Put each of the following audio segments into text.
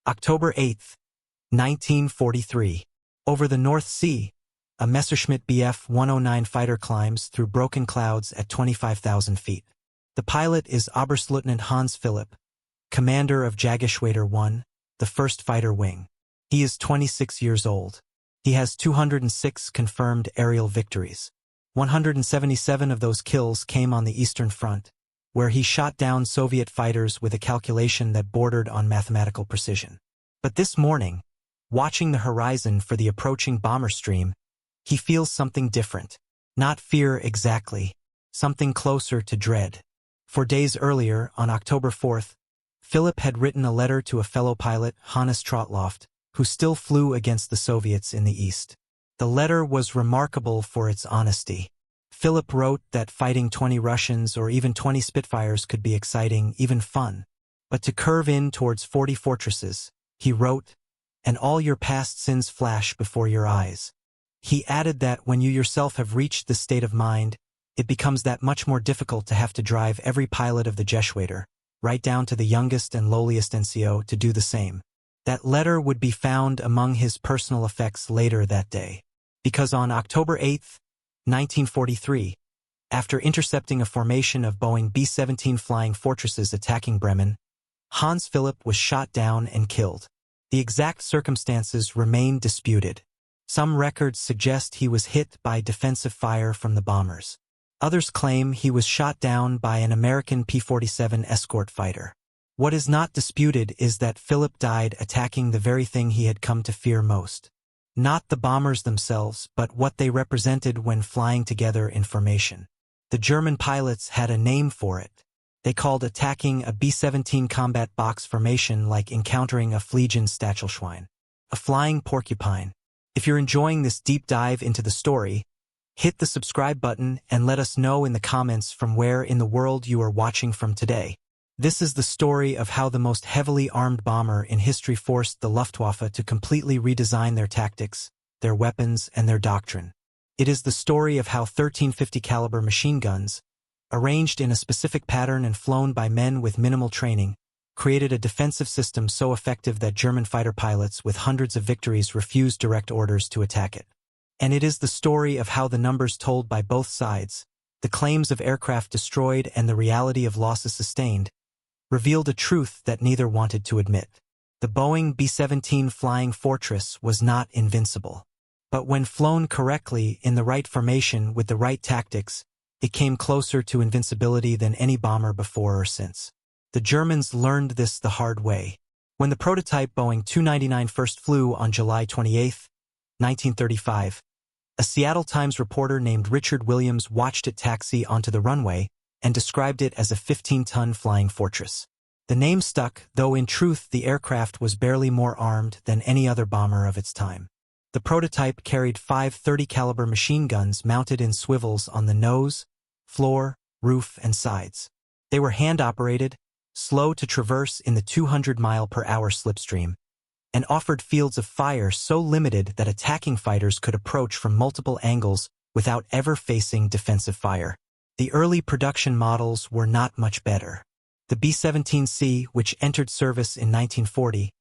October 8, 1943. Over the North Sea, a Messerschmitt Bf 109 fighter climbs through broken clouds at 25,000 feet. The pilot is Oberstleutnant Hans Philipp, commander of Jägerschwader 1, the 1st Fighter Wing. He is 26 years old. He has 206 confirmed aerial victories. 177 of those kills came on the Eastern Front, where he shot down Soviet fighters with a calculation that bordered on mathematical precision. But this morning, watching the horizon for the approaching bomber stream, he feels something different. Not fear exactly, something closer to dread. 4 days earlier, on October 4th, Philipp had written a letter to a fellow pilot, Hannes Trotloff, who still flew against the Soviets in the East. The letter was remarkable for its honesty. Philipp wrote that fighting 20 Russians or even 20 Spitfires could be exciting, even fun. But to curve in towards 40 fortresses, he wrote, and all your past sins flash before your eyes. He added that when you yourself have reached this state of mind, it becomes that much more difficult to have to drive every pilot of the Jägerschwader, right down to the youngest and lowliest NCO, to do the same. That letter would be found among his personal effects later that day. Because on October 8, 1943, after intercepting a formation of Boeing B-17 flying fortresses attacking Bremen, Hans Philipp was shot down and killed. The exact circumstances remain disputed. Some records suggest he was hit by defensive fire from the bombers. Others claim he was shot down by an American P-47 escort fighter. What is not disputed is that Philipp died attacking the very thing he had come to fear most. Not the bombers themselves, but what they represented when flying together in formation. The German pilots had a name for it. They called attacking a B-17 combat box formation like encountering a Fliegen Stachelschwein, a flying porcupine. If you're enjoying this deep dive into the story, hit the subscribe button and let us know in the comments from where in the world you are watching from today. This is the story of how the most heavily armed bomber in history forced the Luftwaffe to completely redesign their tactics, their weapons, and their doctrine. It is the story of how 1350 caliber machine guns, arranged in a specific pattern and flown by men with minimal training, created a defensive system so effective that German fighter pilots with hundreds of victories refused direct orders to attack it. And it is the story of how the numbers told by both sides, the claims of aircraft destroyed and the reality of losses sustained, revealed a truth that neither wanted to admit. The Boeing B-17 Flying Fortress was not invincible. But when flown correctly in the right formation with the right tactics, it came closer to invincibility than any bomber before or since. The Germans learned this the hard way. When the prototype Boeing 299 first flew on July 28, 1935, a Seattle Times reporter named Richard Williams watched it taxi onto the runway and described it as a 15-ton flying fortress. The name stuck, though in truth the aircraft was barely more armed than any other bomber of its time. The prototype carried 5 .30 caliber machine guns mounted in swivels on the nose, floor, roof, and sides. They were hand-operated, slow to traverse in the 200-mile-per-hour slipstream, and offered fields of fire so limited that attacking fighters could approach from multiple angles without ever facing defensive fire. The early production models were not much better. The B-17C, which entered service in 1940,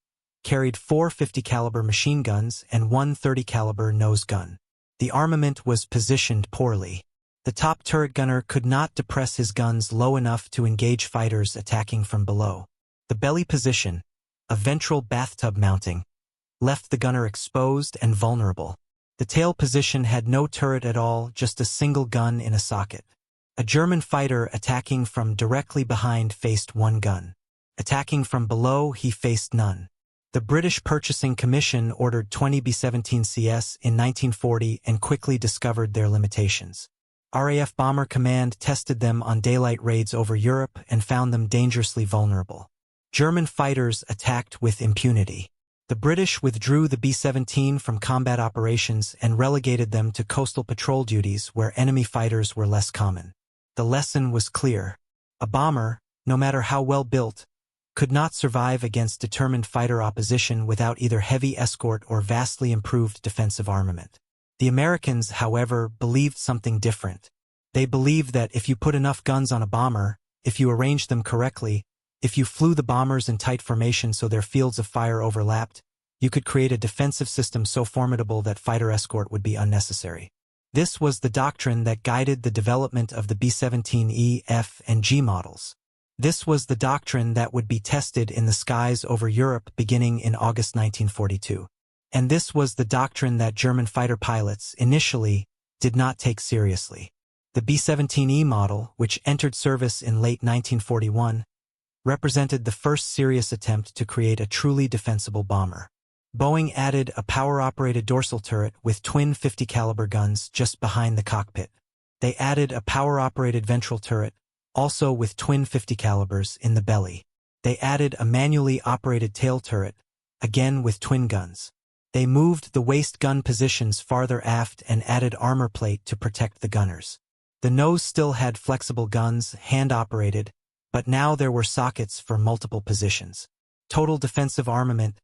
carried 4 .50 caliber machine guns and 1 .30 caliber nose gun. The armament was positioned poorly. The top turret gunner could not depress his guns low enough to engage fighters attacking from below. The belly position, a ventral bathtub mounting, left the gunner exposed and vulnerable. The tail position had no turret at all, just a single gun in a socket. A German fighter attacking from directly behind faced 1 gun. Attacking from below, he faced none. The British Purchasing Commission ordered 20 B-17CS in 1940 and quickly discovered their limitations. RAF Bomber Command tested them on daylight raids over Europe and found them dangerously vulnerable. German fighters attacked with impunity. The British withdrew the B-17 from combat operations and relegated them to coastal patrol duties where enemy fighters were less common. The lesson was clear. A bomber, no matter how well built, could not survive against determined fighter opposition without either heavy escort or vastly improved defensive armament. The Americans, however, believed something different. They believed that if you put enough guns on a bomber, if you arranged them correctly, If you flew the bombers in tight formation so their fields of fire overlapped, you could create a defensive system so formidable that fighter escort would be unnecessary. This was the doctrine that guided the development of the B-17E, F, and G models. This was the doctrine that would be tested in the skies over Europe beginning in August 1942. And this was the doctrine that German fighter pilots, initially, did not take seriously. The B-17E model, which entered service in late 1941, represented the first serious attempt to create a truly defensible bomber. Boeing added a power-operated dorsal turret with twin 50 caliber guns just behind the cockpit. They added a power-operated ventral turret, also with twin 50 calibers, in the belly. They added a manually operated tail turret, again with twin guns. They moved the waist gun positions farther aft and added armor plate to protect the gunners. The nose still had flexible guns, hand-operated, but now there were sockets for multiple positions. Total defensive armament: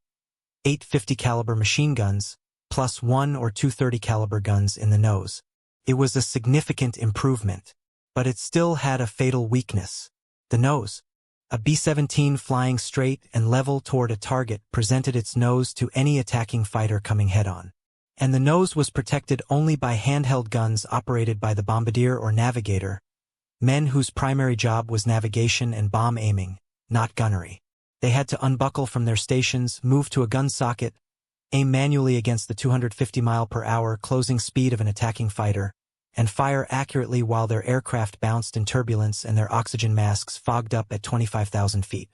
8 50 caliber machine guns, plus 1 or 2 30 caliber guns in the nose. It was a significant improvement, but it still had a fatal weakness: the nose. A B-17 flying straight and level toward a target presented its nose to any attacking fighter coming head-on. And the nose was protected only by handheld guns operated by the bombardier or navigator, men whose primary job was navigation and bomb aiming, not gunnery. They had to unbuckle from their stations, move to a gun socket, aim manually against the 250 mph closing speed of an attacking fighter, and fire accurately while their aircraft bounced in turbulence and their oxygen masks fogged up at 25,000 feet.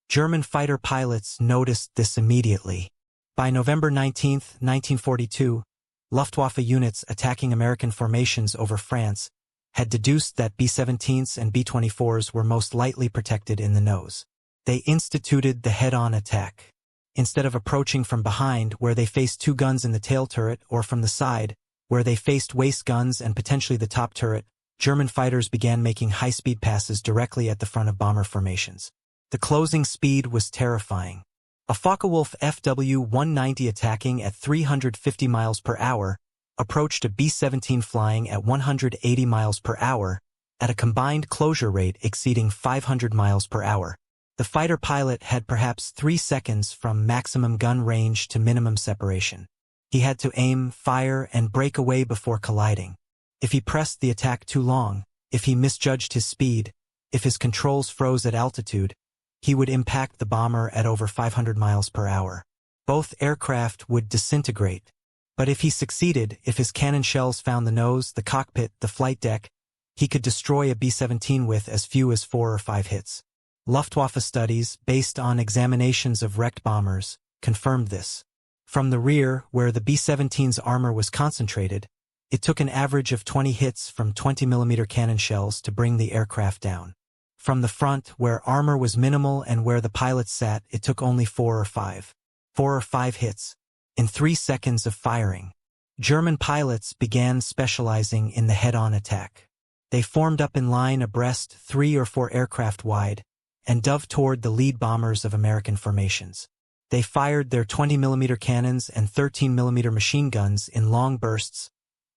German fighter pilots noticed this immediately. By November 19, 1942, Luftwaffe units attacking American formations over France had deduced that B-17s and B-24s were most lightly protected in the nose. They instituted the head-on attack. Instead of approaching from behind, where they faced two guns in the tail turret, or from the side, where they faced waist guns and potentially the top turret, German fighters began making high-speed passes directly at the front of bomber formations. The closing speed was terrifying. A Focke-Wulf FW-190 attacking at 350 miles per hour approached a B-17 flying at 180 miles per hour at a combined closure rate exceeding 500 miles per hour. The fighter pilot had perhaps 3 seconds from maximum gun range to minimum separation. He had to aim, fire, and break away before colliding. If he pressed the attack too long, if he misjudged his speed, if his controls froze at altitude, he would impact the bomber at over 500 miles per hour. Both aircraft would disintegrate. But if he succeeded, if his cannon shells found the nose, the cockpit, the flight deck, he could destroy a B-17 with as few as 4 or 5 hits. Luftwaffe studies, based on examinations of wrecked bombers, confirmed this. From the rear, where the B-17's armor was concentrated, it took an average of 20 hits from 20mm cannon shells to bring the aircraft down. From the front, where armor was minimal and where the pilots sat, it took only 4 or 5 hits. In 3 seconds of firing, German pilots began specializing in the head-on attack. They formed up in line abreast 3 or 4 aircraft wide and dove toward the lead bombers of American formations. They fired their 20mm cannons and 13mm machine guns in long bursts,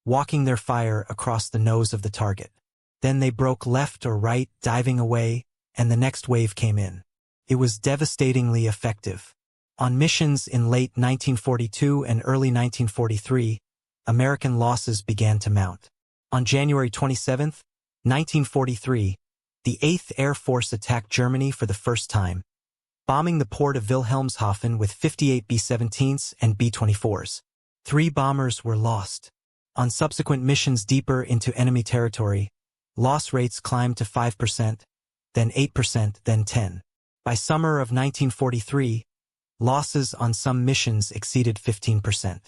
walking their fire across the nose of the target. Then they broke left or right, diving away, and the next wave came in. It was devastatingly effective. On missions in late 1942 and early 1943, American losses began to mount. On January 27, 1943, the 8th Air Force attacked Germany for the first time, bombing the port of Wilhelmshaven with 58 B-17s and B-24s. 3 bombers were lost. On subsequent missions deeper into enemy territory, loss rates climbed to 5%, then 8%, then 10%. By summer of 1943, losses on some missions exceeded 15%.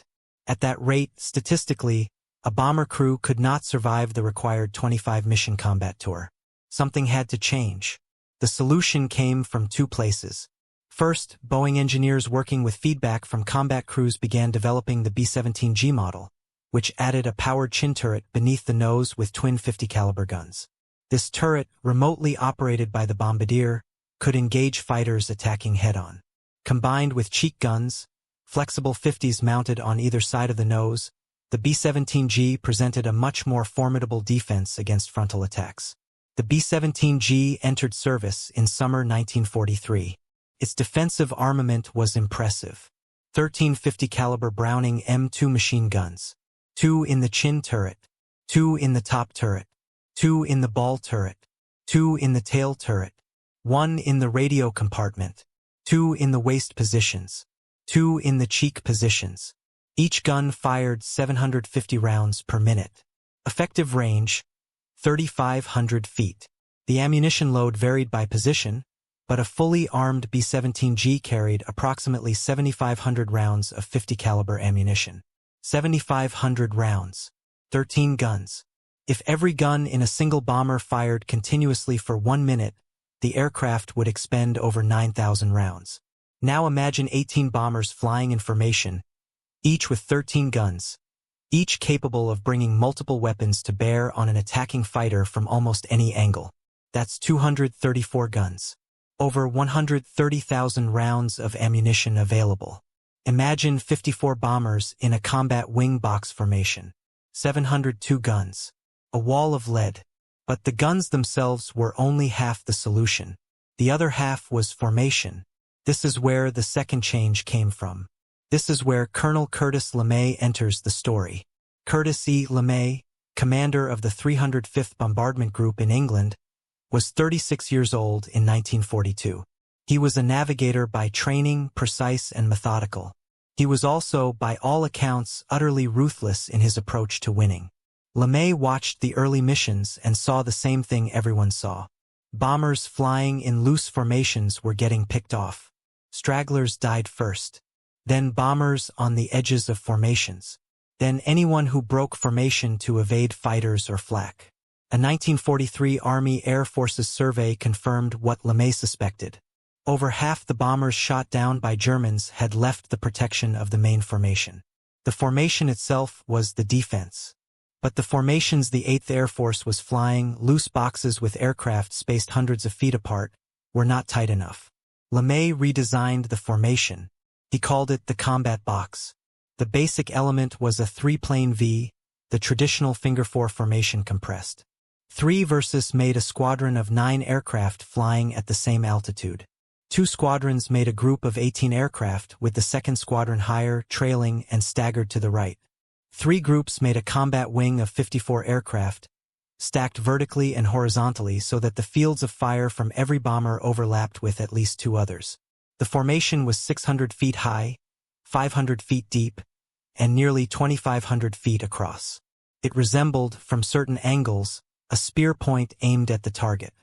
At that rate, statistically, a bomber crew could not survive the required 25-mission combat tour. Something had to change. The solution came from 2 places. First, Boeing engineers working with feedback from combat crews began developing the B-17G model, which added a powered chin turret beneath the nose with twin 50 caliber guns. This turret, remotely operated by the bombardier, could engage fighters attacking head-on. Combined with cheek guns, flexible 50s mounted on either side of the nose, the B-17G presented a much more formidable defense against frontal attacks. The B-17G entered service in summer 1943. Its defensive armament was impressive. 13 50 caliber Browning M2 machine guns, 2 in the chin turret, 2 in the top turret, 2 in the ball turret, 2 in the tail turret, 1 in the radio compartment, 2 in the waist positions, 2 in the cheek positions. Each gun fired 750 rounds per minute. Effective range, 3,500 feet. The ammunition load varied by position, but a fully armed B-17G carried approximately 7,500 rounds of 50 caliber ammunition. 7,500 rounds. 13 guns. If every gun in a single bomber fired continuously for 1 minute, the aircraft would expend over 9,000 rounds. Now imagine 18 bombers flying in formation, each with 13 guns, each capable of bringing multiple weapons to bear on an attacking fighter from almost any angle. That's 234 guns. Over 130,000 rounds of ammunition available. Imagine 54 bombers in a combat wing box formation. 702 guns. A wall of lead. But the guns themselves were only half the solution. The other half was formation. This is where the second change came from. This is where Colonel Curtis LeMay enters the story. Curtis E. LeMay, commander of the 305th Bombardment Group in England, was 36 years old in 1942. He was a navigator by training, precise and methodical. He was also, by all accounts, utterly ruthless in his approach to winning. LeMay watched the early missions and saw the same thing everyone saw. Bombers flying in loose formations were getting picked off. Stragglers died first. Then bombers on the edges of formations. Then anyone who broke formation to evade fighters or flak. A 1943 Army Air Forces survey confirmed what LeMay suspected. Over half the bombers shot down by Germans had left the protection of the main formation. The formation itself was the defense. But the formations the 8th Air Force was flying, loose boxes with aircraft spaced hundreds of feet apart, were not tight enough. LeMay redesigned the formation. He called it the combat box. The basic element was a 3-plane V, the traditional finger-4 formation compressed. 3 versus made a squadron of 9 aircraft flying at the same altitude. 2 squadrons made a group of 18 aircraft with the second squadron higher, trailing, and staggered to the right. 3 groups made a combat wing of 54 aircraft, stacked vertically and horizontally so that the fields of fire from every bomber overlapped with at least 2 others. The formation was 600 feet high, 500 feet deep, and nearly 2,500 feet across. It resembled, from certain angles, a spear point aimed at the target.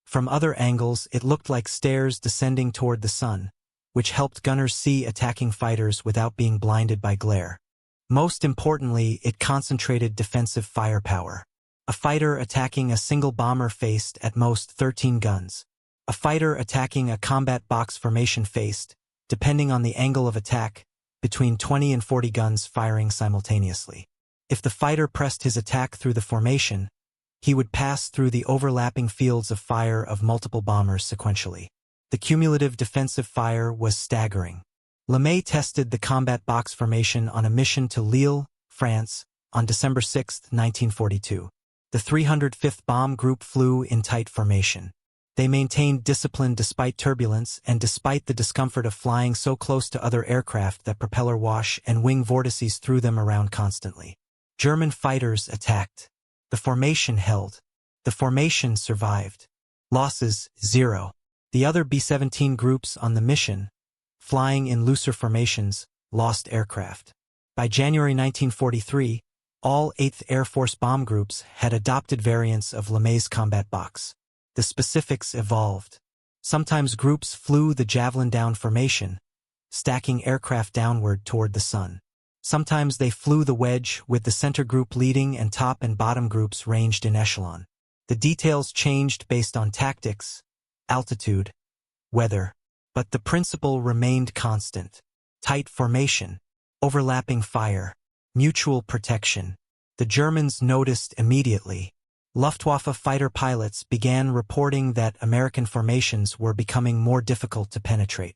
From other angles, it looked like stairs descending toward the sun, which helped gunners see attacking fighters without being blinded by glare. Most importantly, it concentrated defensive firepower. A fighter attacking a single bomber faced at most 13 guns. A fighter attacking a combat box formation faced, depending on the angle of attack, between 20 and 40 guns firing simultaneously. If the fighter pressed his attack through the formation, he would pass through the overlapping fields of fire of multiple bombers sequentially. The cumulative defensive fire was staggering. LeMay tested the combat box formation on a mission to Lille, France, on December 6, 1942. The 305th Bomb Group flew in tight formation. They maintained discipline despite turbulence and despite the discomfort of flying so close to other aircraft that propeller wash and wing vortices threw them around constantly. German fighters attacked. The formation held. The formation survived. Losses, 0. The other B-17 groups on the mission, flying in looser formations, lost aircraft. By January 1943, all 8th Air Force bomb groups had adopted variants of LeMay's combat box. The specifics evolved. Sometimes groups flew the javelin down formation, stacking aircraft downward toward the sun. Sometimes they flew the wedge with the center group leading and top and bottom groups ranged in echelon. The details changed based on tactics, altitude, weather, but the principle remained constant. Tight formation, overlapping fire, mutual protection. The Germans noticed immediately. Luftwaffe fighter pilots began reporting that American formations were becoming more difficult to penetrate.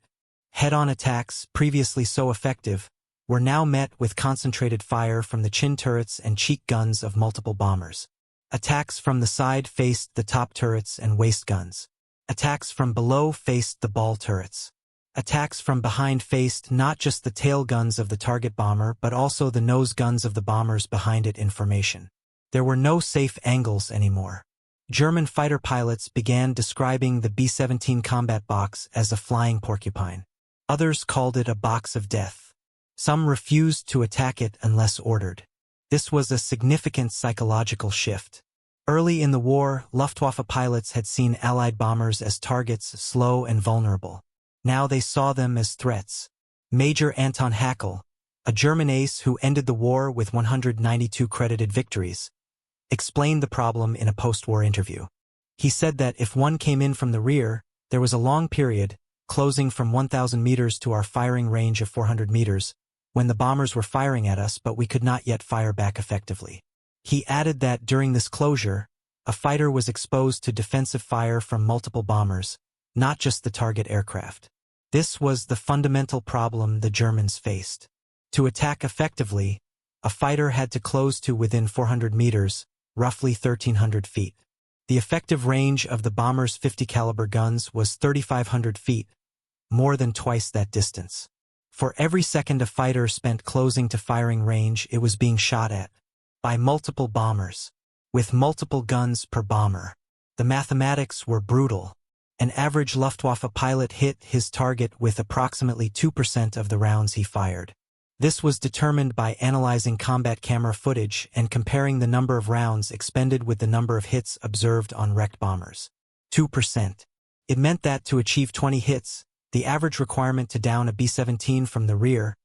Head-on attacks, previously so effective, were now met with concentrated fire from the chin turrets and cheek guns of multiple bombers. Attacks from the side faced the top turrets and waist guns. Attacks from below faced the ball turrets. Attacks from behind faced not just the tail guns of the target bomber but also the nose guns of the bombers behind it in formation. There were no safe angles anymore. German fighter pilots began describing the B-17 combat box as a flying porcupine. Others called it a box of death. Some refused to attack it unless ordered. This was a significant psychological shift. Early in the war, Luftwaffe pilots had seen Allied bombers as targets slow and vulnerable. Now they saw them as threats. Major Anton Haeckel, a German ace who ended the war with 192 credited victories, explained the problem in a post-war interview. He said that if one came in from the rear, there was a long period, closing from 1,000 meters to our firing range of 400 meters, when the bombers were firing at us but we could not yet fire back effectively. He added that during this closure, a fighter was exposed to defensive fire from multiple bombers, not just the target aircraft. This was the fundamental problem the Germans faced. To attack effectively, a fighter had to close to within 400 meters, roughly 1,300 feet. The effective range of the bomber's 50 caliber guns was 3,500 feet, more than twice that distance. For every second a fighter spent closing to firing range, it was being shot at by multiple bombers, with multiple guns per bomber. The mathematics were brutal. An average Luftwaffe pilot hit his target with approximately 2% of the rounds he fired. This was determined by analyzing combat camera footage and comparing the number of rounds expended with the number of hits observed on wrecked bombers. 2%. It meant that to achieve 20 hits, the average requirement to down a B-17 from the rear,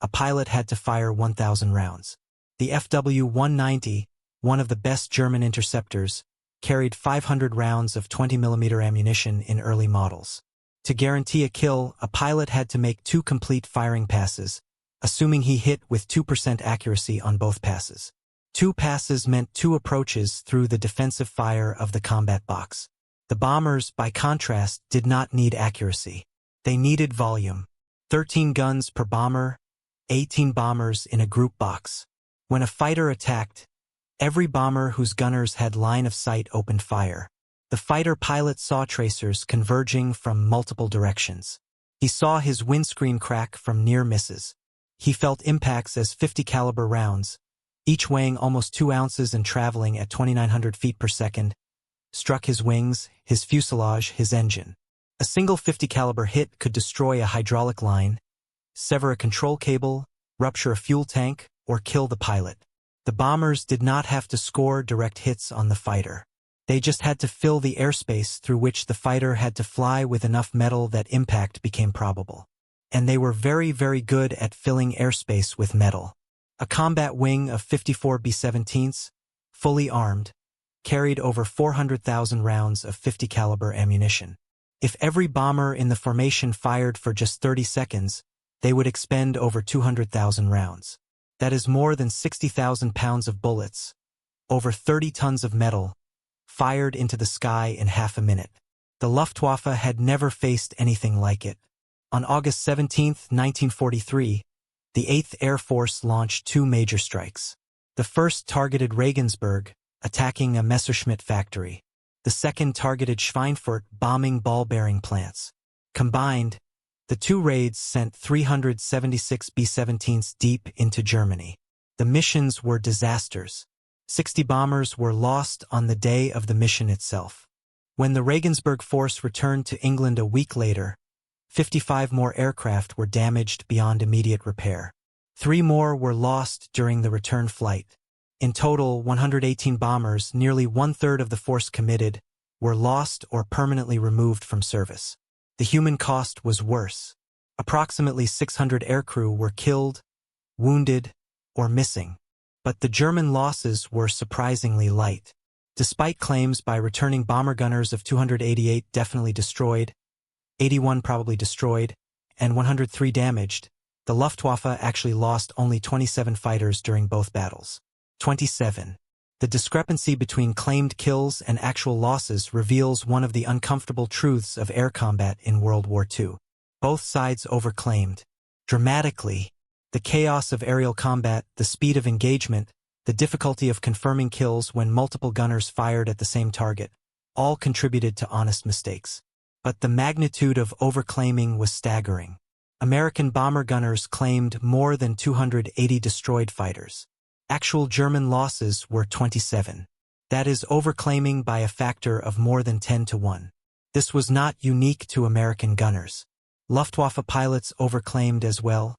a pilot had to fire 1,000 rounds. The FW-190, one of the best German interceptors, carried 500 rounds of 20mm ammunition in early models. To guarantee a kill, a pilot had to make 2 complete firing passes, assuming he hit with 2% accuracy on both passes. 2 passes meant 2 approaches through the defensive fire of the combat box. The bombers, by contrast, did not need accuracy. They needed volume. 13 guns per bomber, 18 bombers in a group box. When a fighter attacked, every bomber whose gunners had line of sight opened fire. The fighter pilot saw tracers converging from multiple directions. He saw his windscreen crack from near misses. He felt impacts as 50 caliber rounds, each weighing almost 2 ounces and traveling at 2,900 feet per second, struck his wings, his fuselage, his engine. A single 50 caliber hit could destroy a hydraulic line, sever a control cable, rupture a fuel tank, or kill the pilot. The bombers did not have to score direct hits on the fighter. They just had to fill the airspace through which the fighter had to fly with enough metal that impact became probable. And they were very, very good at filling airspace with metal. A combat wing of 54 B-17s, fully armed, carried over 400,000 rounds of 50 caliber ammunition. If every bomber in the formation fired for just 30 seconds, they would expend over 200,000 rounds. That is more than 60,000 pounds of bullets, over 30 tons of metal, fired into the sky in half a minute. The Luftwaffe had never faced anything like it. On August 17, 1943, the 8th Air Force launched 2 major strikes. The first targeted Regensburg, attacking a Messerschmitt factory. The second targeted Schweinfurt, bombing ball-bearing plants. Combined, the 2 raids sent 376 B-17s deep into Germany. The missions were disasters. 60 bombers were lost on the day of the mission itself. When the Regensburg force returned to England a week later, 55 more aircraft were damaged beyond immediate repair. 3 more were lost during the return flight. In total, 118 bombers, nearly 1/3 of the force committed, were lost or permanently removed from service. The human cost was worse. Approximately 600 aircrew were killed, wounded, or missing. But the German losses were surprisingly light. Despite claims by returning bomber gunners of 288 definitely destroyed, 81 probably destroyed, and 103 damaged, the Luftwaffe actually lost only 27 fighters during both battles. 27. The discrepancy between claimed kills and actual losses reveals one of the uncomfortable truths of air combat in World War II. Both sides overclaimed. Dramatically, the chaos of aerial combat, the speed of engagement, the difficulty of confirming kills when multiple gunners fired at the same target, all contributed to honest mistakes. But the magnitude of overclaiming was staggering. American bomber gunners claimed more than 280 destroyed fighters. Actual German losses were 27. That is overclaiming by a factor of more than 10 to 1. This was not unique to American gunners. Luftwaffe pilots overclaimed as well,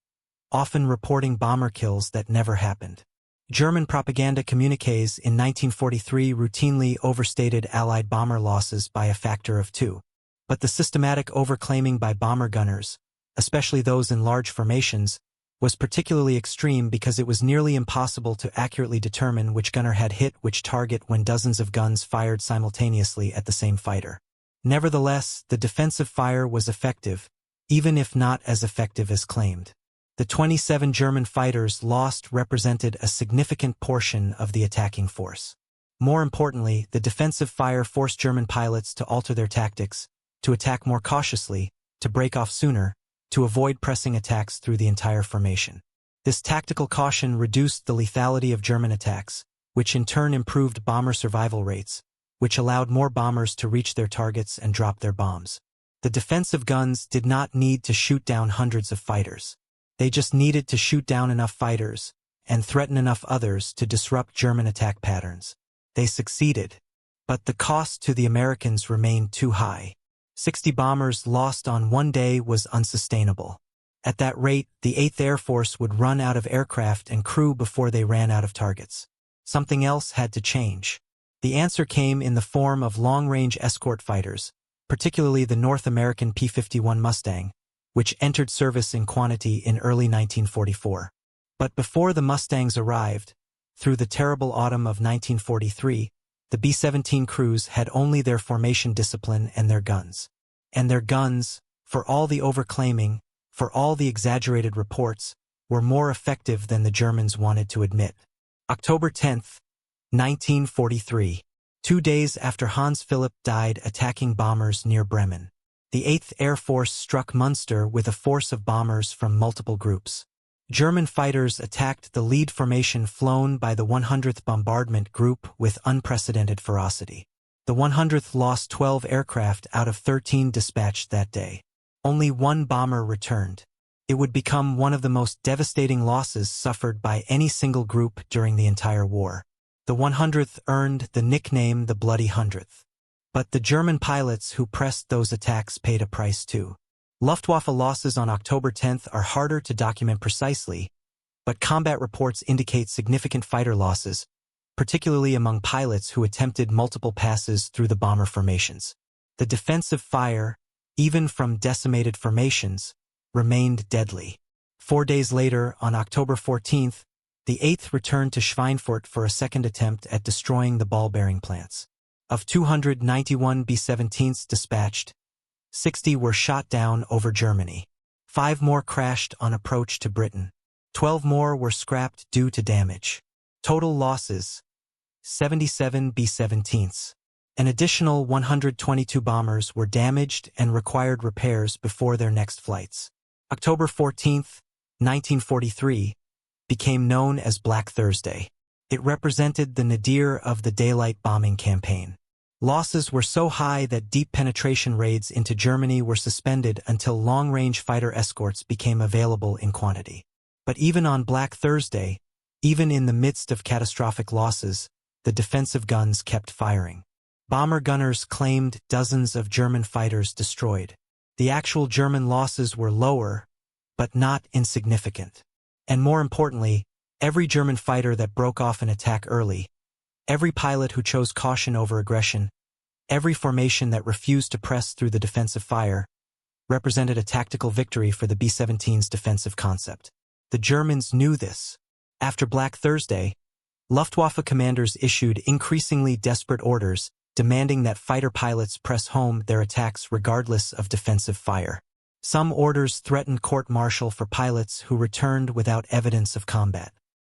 often reporting bomber kills that never happened. German propaganda communiques in 1943 routinely overstated Allied bomber losses by a factor of 2. But the systematic overclaiming by bomber gunners, especially those in large formations, was particularly extreme because it was nearly impossible to accurately determine which gunner had hit which target when dozens of guns fired simultaneously at the same fighter. Nevertheless, the defensive fire was effective, even if not as effective as claimed. The 27 German fighters lost represented a significant portion of the attacking force. More importantly, the defensive fire forced German pilots to alter their tactics, to attack more cautiously, to break off sooner, to avoid pressing attacks through the entire formation. This tactical caution reduced the lethality of German attacks, which in turn improved bomber survival rates, which allowed more bombers to reach their targets and drop their bombs. The defensive guns did not need to shoot down hundreds of fighters. They just needed to shoot down enough fighters and threaten enough others to disrupt German attack patterns. They succeeded, but the cost to the Americans remained too high. 60 bombers lost on one day was unsustainable. At that rate, the 8th Air Force would run out of aircraft and crew before they ran out of targets. Something else had to change. The answer came in the form of long-range escort fighters, particularly the North American P-51 Mustang, which entered service in quantity in early 1944. But before the Mustangs arrived, through the terrible autumn of 1943, the B-17 crews had only their formation discipline and their guns. And their guns, for all the overclaiming, for all the exaggerated reports, were more effective than the Germans wanted to admit. October 10, 1943. 2 days after Hans Philipp died attacking bombers near Bremen, the 8th Air Force struck Munster with a force of bombers from multiple groups. German fighters attacked the lead formation flown by the 100th Bombardment Group with unprecedented ferocity. The 100th lost 12 aircraft out of 13 dispatched that day. Only one bomber returned. It would become one of the most devastating losses suffered by any single group during the entire war. The 100th earned the nickname the Bloody Hundredth. But the German pilots who pressed those attacks paid a price too. Luftwaffe losses on October 10th are harder to document precisely, but combat reports indicate significant fighter losses, particularly among pilots who attempted multiple passes through the bomber formations. The defensive fire, even from decimated formations, remained deadly. 4 days later, on October 14th, the 8th returned to Schweinfurt for a second attempt at destroying the ball-bearing plants. Of 291 B-17s dispatched, 60 were shot down over Germany. 5 more crashed on approach to Britain. 12 more were scrapped due to damage. Total losses: 77 B-17s. An additional 122 bombers were damaged and required repairs before their next flights. October 14, 1943, became known as Black Thursday. It represented the nadir of the daylight bombing campaign. Losses were so high that deep penetration raids into Germany were suspended until long-range fighter escorts became available in quantity. But even on Black Thursday, even in the midst of catastrophic losses, the defensive guns kept firing. Bomber gunners claimed dozens of German fighters destroyed. The actual German losses were lower, but not insignificant. And more importantly, every German fighter that broke off an attack early, every pilot who chose caution over aggression, every formation that refused to press through the defensive fire, represented a tactical victory for the B-17's defensive concept. The Germans knew this. After Black Thursday, Luftwaffe commanders issued increasingly desperate orders demanding that fighter pilots press home their attacks regardless of defensive fire. Some orders threatened court-martial for pilots who returned without evidence of combat.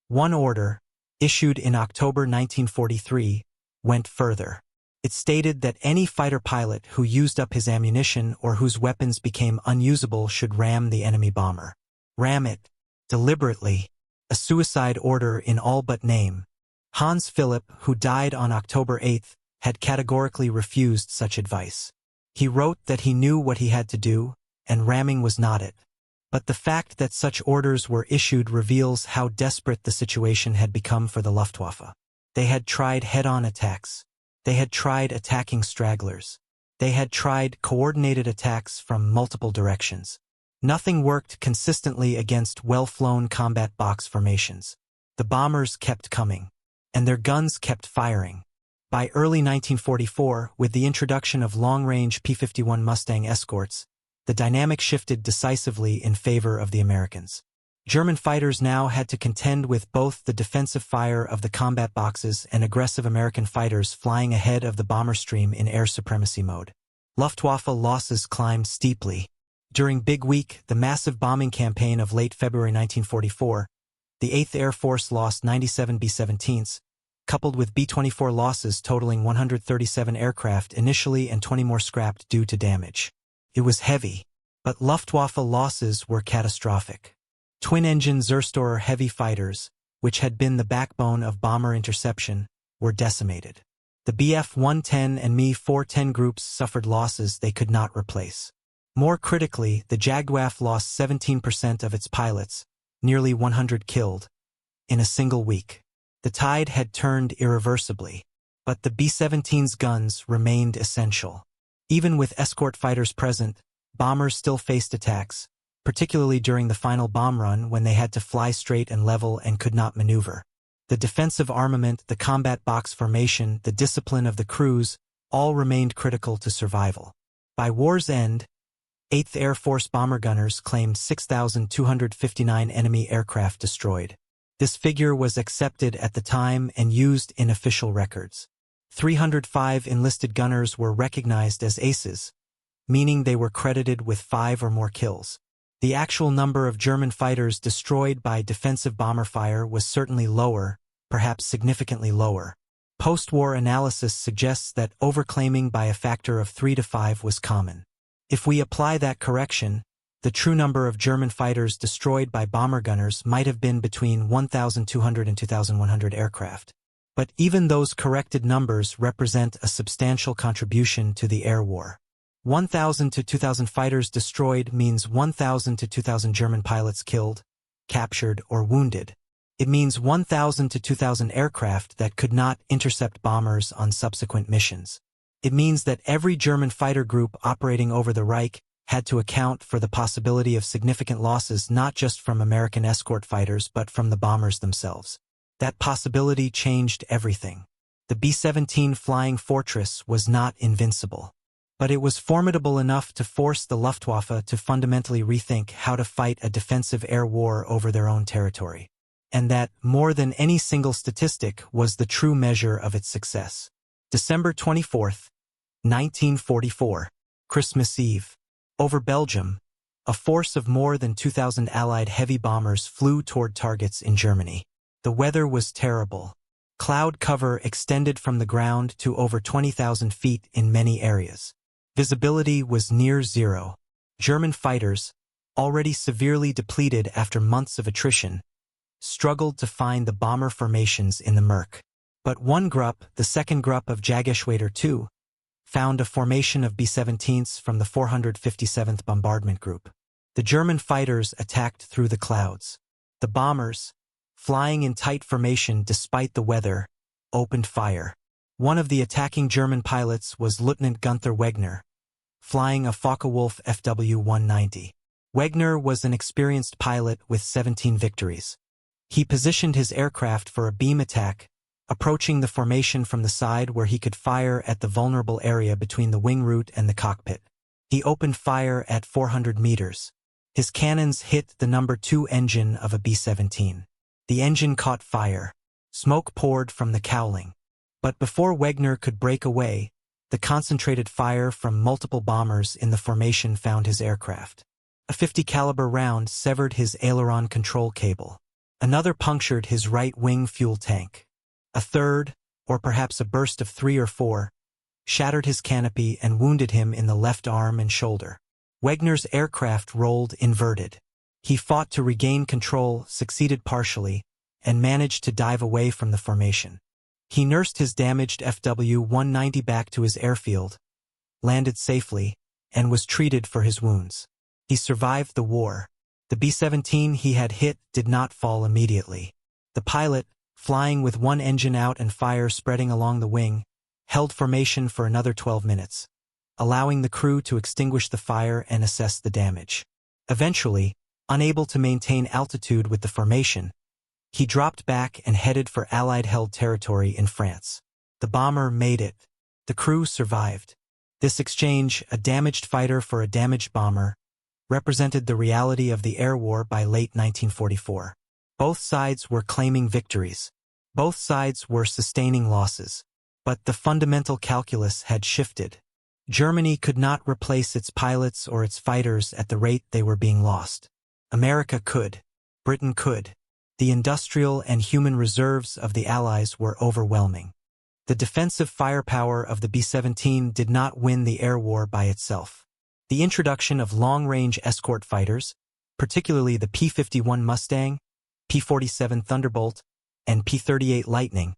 One order, issued in October 1943, went further. It stated that any fighter pilot who used up his ammunition or whose weapons became unusable should ram the enemy bomber. Ram it, deliberately, a suicide order in all but name, Hans Philipp, who died on October 8, had categorically refused such advice. He wrote that he knew what he had to do, and ramming was not it. But the fact that such orders were issued reveals how desperate the situation had become for the Luftwaffe. They had tried head-on attacks. They had tried attacking stragglers. They had tried coordinated attacks from multiple directions. Nothing worked consistently against well-flown combat box formations. The bombers kept coming, and their guns kept firing. By early 1944, with the introduction of long-range P-51 Mustang escorts, the dynamic shifted decisively in favor of the Americans. German fighters now had to contend with both the defensive fire of the combat boxes and aggressive American fighters flying ahead of the bomber stream in air supremacy mode. Luftwaffe losses climbed steeply. During Big Week, the massive bombing campaign of late February 1944, the 8th Air Force lost 97 B-17s, coupled with B-24 losses totaling 137 aircraft initially and 20 more scrapped due to damage. It was heavy, but Luftwaffe losses were catastrophic. Twin-engine Zerstorer heavy fighters, which had been the backbone of bomber interception, were decimated. The Bf-110 and Me-410 groups suffered losses they could not replace. More critically, the Luftwaffe lost 17% of its pilots, nearly 100 killed, in a single week. The tide had turned irreversibly, but the B-17's guns remained essential. Even with escort fighters present, bombers still faced attacks, particularly during the final bomb run when they had to fly straight and level and could not maneuver. The defensive armament, the combat box formation, the discipline of the crews, all remained critical to survival. By war's end, 8th Air Force bomber gunners claimed 6,259 enemy aircraft destroyed. This figure was accepted at the time and used in official records. 305 enlisted gunners were recognized as aces, meaning they were credited with 5 or more kills. The actual number of German fighters destroyed by defensive bomber fire was certainly lower, perhaps significantly lower. Post-war analysis suggests that overclaiming by a factor of 3 to 5 was common. If we apply that correction, the true number of German fighters destroyed by bomber gunners might have been between 1,200 and 2,100 aircraft. But even those corrected numbers represent a substantial contribution to the air war. 1,000 to 2,000 fighters destroyed means 1,000 to 2,000 German pilots killed, captured, or wounded. It means 1,000 to 2,000 aircraft that could not intercept bombers on subsequent missions. It means that every German fighter group operating over the Reich had to account for the possibility of significant losses not just from American escort fighters but from the bombers themselves. That possibility changed everything. The B-17 Flying Fortress was not invincible, but it was formidable enough to force the Luftwaffe to fundamentally rethink how to fight a defensive air war over their own territory. And that, more than any single statistic, was the true measure of its success. December 24, 1944, Christmas Eve. Over Belgium, a force of more than 2,000 Allied heavy bombers flew toward targets in Germany. The weather was terrible. Cloud cover extended from the ground to over 20,000 feet in many areas. Visibility was near zero. German fighters, already severely depleted after months of attrition, struggled to find the bomber formations in the murk. But one grup, the second grup of Jagdgeschwader II, found a formation of B-17s from the 457th Bombardment Group. The German fighters attacked through the clouds. The bombers, flying in tight formation despite the weather, opened fire. One of the attacking German pilots was Lieutenant Gunther Wegner, flying a Focke-Wulf FW-190. Wegner was an experienced pilot with 17 victories. He positioned his aircraft for a beam attack, approaching the formation from the side where he could fire at the vulnerable area between the wing root and the cockpit. He opened fire at 400 meters. His cannons hit the number 2 engine of a B-17. The engine caught fire. Smoke poured from the cowling. But before Wegner could break away, the concentrated fire from multiple bombers in the formation found his aircraft. A .50 caliber round severed his aileron control cable. Another punctured his right wing fuel tank. A third, or perhaps a burst of 3 or 4, shattered his canopy and wounded him in the left arm and shoulder. Wegner's aircraft rolled inverted. He fought to regain control, succeeded partially, and managed to dive away from the formation. He nursed his damaged FW-190 back to his airfield, landed safely, and was treated for his wounds. He survived the war. The B-17 he had hit did not fall immediately. The pilot, flying with one engine out and fire spreading along the wing, held formation for another 12 minutes, allowing the crew to extinguish the fire and assess the damage. Eventually, unable to maintain altitude with the formation, he dropped back and headed for Allied-held territory in France. The bomber made it. The crew survived. This exchange, a damaged fighter for a damaged bomber, represented the reality of the air war by late 1944. Both sides were claiming victories. Both sides were sustaining losses. But the fundamental calculus had shifted. Germany could not replace its pilots or its fighters at the rate they were being lost. America could. Britain could. The industrial and human reserves of the Allies were overwhelming. The defensive firepower of the B-17 did not win the air war by itself. The introduction of long-range escort fighters, particularly the P-51 Mustang, P-47 Thunderbolt, and P-38 Lightning,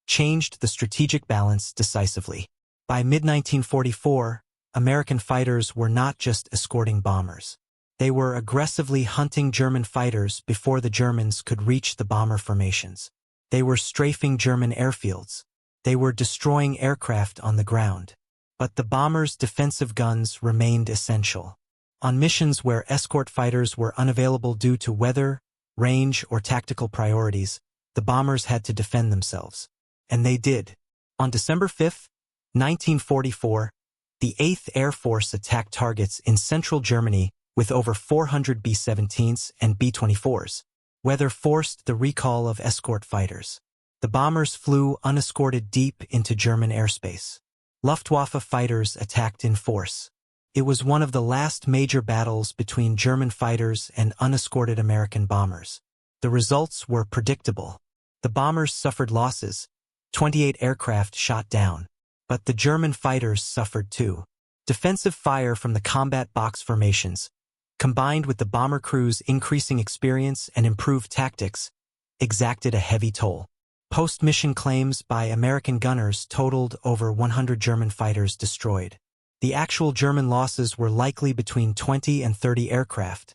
changed the strategic balance decisively. By mid-1944, American fighters were not just escorting bombers. They were aggressively hunting German fighters before the Germans could reach the bomber formations. They were strafing German airfields. They were destroying aircraft on the ground. But the bombers' defensive guns remained essential. On missions where escort fighters were unavailable due to weather, range, or tactical priorities, the bombers had to defend themselves. And they did. On December 5, 1944, the 8th Air Force attacked targets in central Germany with over 400 B-17s and B-24s. Weather forced the recall of escort fighters. The bombers flew unescorted deep into German airspace. Luftwaffe fighters attacked in force. It was one of the last major battles between German fighters and unescorted American bombers. The results were predictable. The bombers suffered losses, 28 aircraft shot down. But the German fighters suffered too. Defensive fire from the combat box formations, combined with the bomber crew's increasing experience and improved tactics, exacted a heavy toll. Post-mission claims by American gunners totaled over 100 German fighters destroyed. The actual German losses were likely between 20 and 30 aircraft,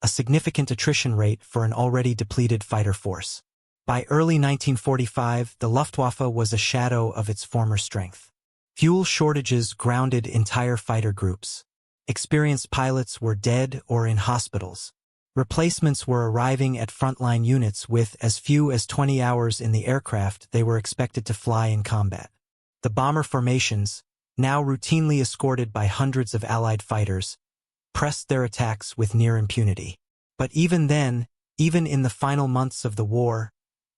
a significant attrition rate for an already depleted fighter force. By early 1945, the Luftwaffe was a shadow of its former strength. Fuel shortages grounded entire fighter groups. Experienced pilots were dead or in hospitals. Replacements were arriving at frontline units with as few as 20 hours in the aircraft they were expected to fly in combat. The bomber formations, now routinely escorted by hundreds of Allied fighters, pressed their attacks with near impunity. But even then, even in the final months of the war,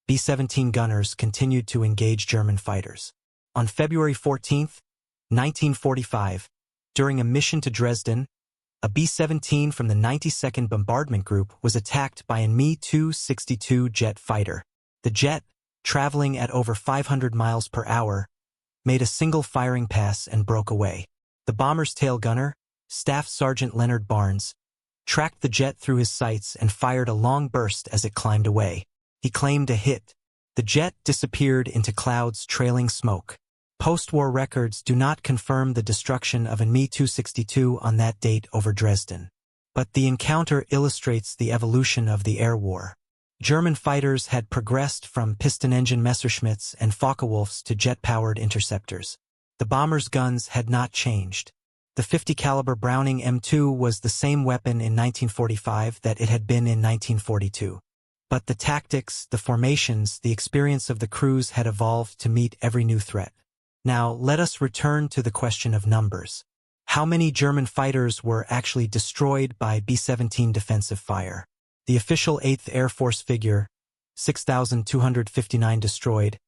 B-17 gunners continued to engage German fighters. On February 14, 1945, during a mission to Dresden, a B-17 from the 92nd Bombardment Group was attacked by a Me-262 jet fighter. The jet, traveling at over 500 miles per hour, made a single firing pass and broke away. The bomber's tail gunner, Staff Sergeant Leonard Barnes, tracked the jet through his sights and fired a long burst as it climbed away. He claimed a hit. The jet disappeared into clouds trailing smoke. Post-war records do not confirm the destruction of a Me-262 on that date over Dresden. But the encounter illustrates the evolution of the air war. German fighters had progressed from piston-engine Messerschmitts and Focke-Wulfs to jet-powered interceptors. The bombers' guns had not changed. The 50 caliber Browning M2 was the same weapon in 1945 that it had been in 1942. But the tactics, the formations, the experience of the crews had evolved to meet every new threat. Now, let us return to the question of numbers. How many German fighters were actually destroyed by B-17 defensive fire? The official 8th Air Force figure, 6,259 destroyed,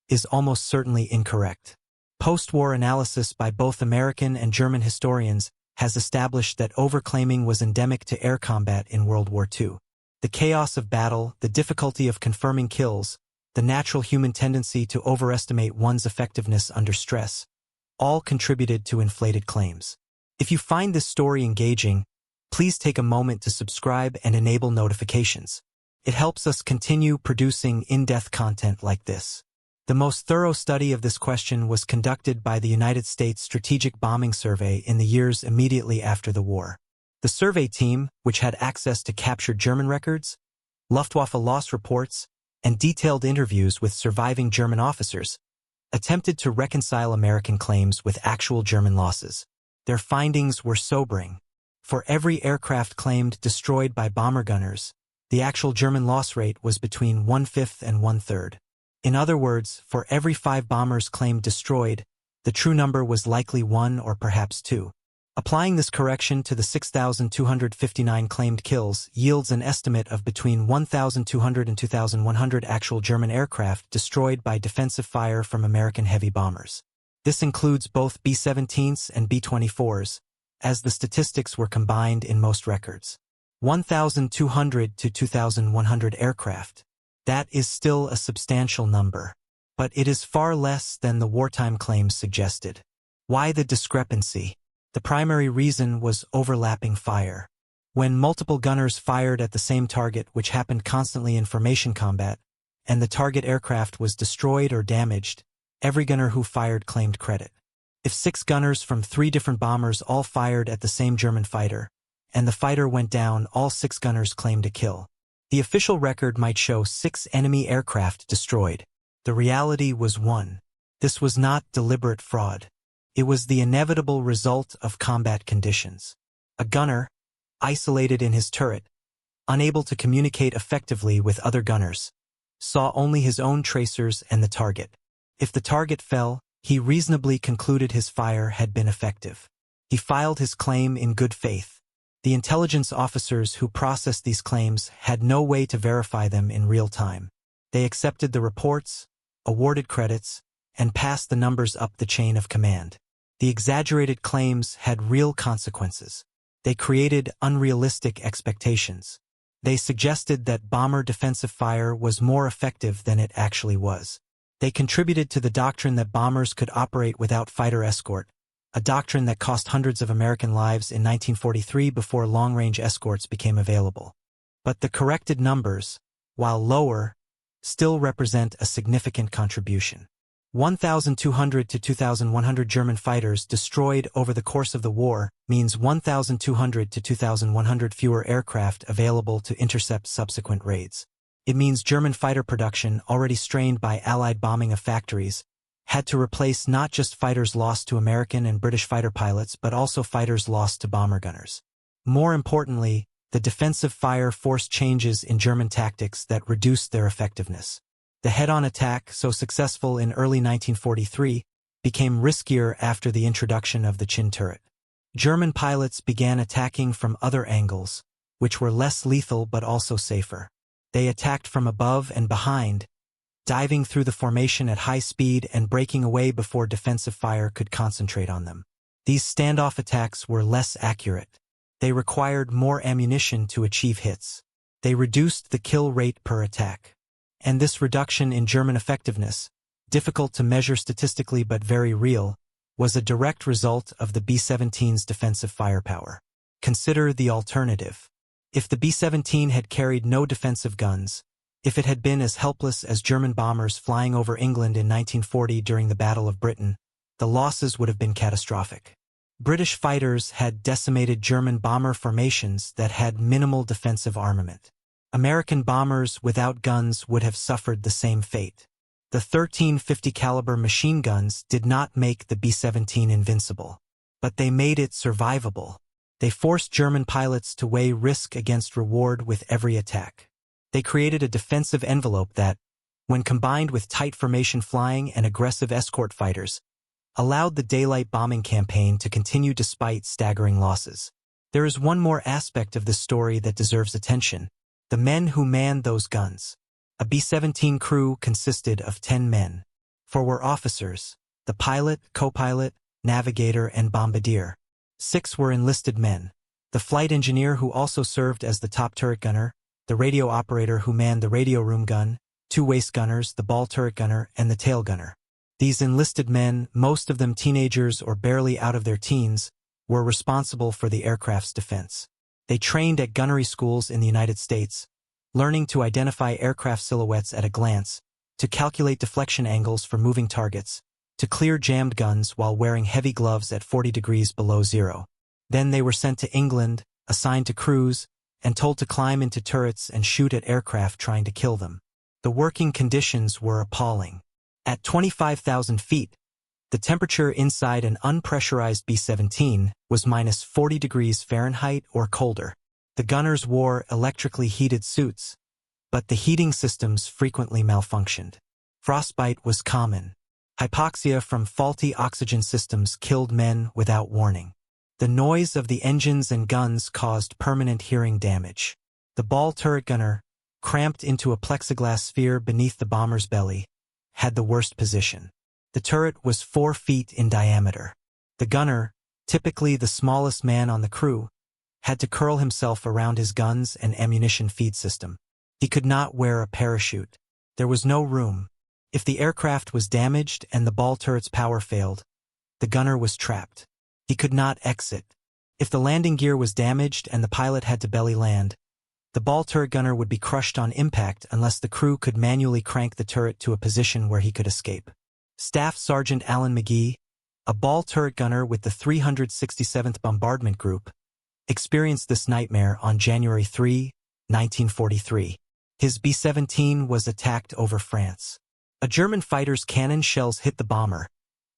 is almost certainly incorrect. Post-war analysis by both American and German historians has established that overclaiming was endemic to air combat in World War II. The chaos of battle, the difficulty of confirming kills, the natural human tendency to overestimate one's effectiveness under stress, all contributed to inflated claims. If you find this story engaging, please take a moment to subscribe and enable notifications. It helps us continue producing in-depth content like this. The most thorough study of this question was conducted by the United States Strategic Bombing Survey in the years immediately after the war. The survey team, which had access to captured German records, Luftwaffe loss reports, and detailed interviews with surviving German officers, attempted to reconcile American claims with actual German losses. Their findings were sobering. For every aircraft claimed destroyed by bomber gunners, the actual German loss rate was between 1/5 and 1/3. In other words, for every 5 bombers claimed destroyed, the true number was likely 1 or perhaps 2. Applying this correction to the 6,259 claimed kills yields an estimate of between 1,200 and 2,100 actual German aircraft destroyed by defensive fire from American heavy bombers. This includes both B-17s and B-24s, as the statistics were combined in most records. 1,200 to 2,100 aircraft. That is still a substantial number, but it is far less than the wartime claims suggested. Why the discrepancy? The primary reason was overlapping fire. When multiple gunners fired at the same target, which happened constantly in formation combat, and the target aircraft was destroyed or damaged, every gunner who fired claimed credit. If 6 gunners from 3 different bombers all fired at the same German fighter, and the fighter went down, all 6 gunners claimed a kill. The official record might show 6 enemy aircraft destroyed. The reality was 1. This was not deliberate fraud. It was the inevitable result of combat conditions. A gunner, isolated in his turret, unable to communicate effectively with other gunners, saw only his own tracers and the target. If the target fell, he reasonably concluded his fire had been effective. He filed his claim in good faith. The intelligence officers who processed these claims had no way to verify them in real time. They accepted the reports, awarded credits, and passed the numbers up the chain of command. The exaggerated claims had real consequences. They created unrealistic expectations. They suggested that bomber defensive fire was more effective than it actually was. They contributed to the doctrine that bombers could operate without fighter escort, a doctrine that cost hundreds of American lives in 1943 before long-range escorts became available. But the corrected numbers, while lower, still represent a significant contribution. 1,200 to 2,100 German fighters destroyed over the course of the war means 1,200 to 2,100 fewer aircraft available to intercept subsequent raids. It means German fighter production, already strained by Allied bombing of factories, had to replace not just fighters lost to American and British fighter pilots but also fighters lost to bomber gunners. More importantly, the defensive fire forced changes in German tactics that reduced their effectiveness. The head-on attack, so successful in early 1943, became riskier after the introduction of the Chin turret. German pilots began attacking from other angles, which were less lethal but also safer. They attacked from above and behind, diving through the formation at high speed and breaking away before defensive fire could concentrate on them. These standoff attacks were less accurate. They required more ammunition to achieve hits. They reduced the kill rate per attack. And this reduction in German effectiveness, difficult to measure statistically but very real, was a direct result of the B-17's defensive firepower. Consider the alternative. If the B-17 had carried no defensive guns, if it had been as helpless as German bombers flying over England in 1940 during the Battle of Britain, the losses would have been catastrophic. British fighters had decimated German bomber formations that had minimal defensive armament. American bombers without guns would have suffered the same fate. The 1350 caliber machine guns did not make the B-17 invincible, but they made it survivable. They forced German pilots to weigh risk against reward with every attack. They created a defensive envelope that, when combined with tight formation flying and aggressive escort fighters, allowed the daylight bombing campaign to continue despite staggering losses. There is one more aspect of this story that deserves attention: the men who manned those guns. A B-17 crew consisted of 10 men. 4 were officers: the pilot, co-pilot, navigator, and bombardier. 6 were enlisted men: the flight engineer, who also served as the top turret gunner, the radio operator who manned the radio room gun, 2 waist gunners, the ball turret gunner, and the tail gunner. These enlisted men, most of them teenagers or barely out of their teens, were responsible for the aircraft's defense. They trained at gunnery schools in the United States, learning to identify aircraft silhouettes at a glance, to calculate deflection angles for moving targets, to clear jammed guns while wearing heavy gloves at 40 degrees below zero. Then they were sent to England, assigned to cruise, and told to climb into turrets and shoot at aircraft trying to kill them. The working conditions were appalling. At 25,000 feet, the temperature inside an unpressurized B-17 was minus 40 degrees Fahrenheit or colder. The gunners wore electrically heated suits, but the heating systems frequently malfunctioned. Frostbite was common. Hypoxia from faulty oxygen systems killed men without warning. The noise of the engines and guns caused permanent hearing damage. The ball turret gunner, cramped into a plexiglass sphere beneath the bomber's belly, had the worst position. The turret was 4 feet in diameter. The gunner, typically the smallest man on the crew, had to curl himself around his guns and ammunition feed system. He could not wear a parachute. There was no room. If the aircraft was damaged and the ball turret's power failed, the gunner was trapped. He could not exit. If the landing gear was damaged and the pilot had to belly land, the ball turret gunner would be crushed on impact unless the crew could manually crank the turret to a position where he could escape. Staff Sergeant Alan McGee, a ball turret gunner with the 367th Bombardment Group, experienced this nightmare on January 3, 1943. His B-17 was attacked over France. A German fighter's cannon shells hit the bomber,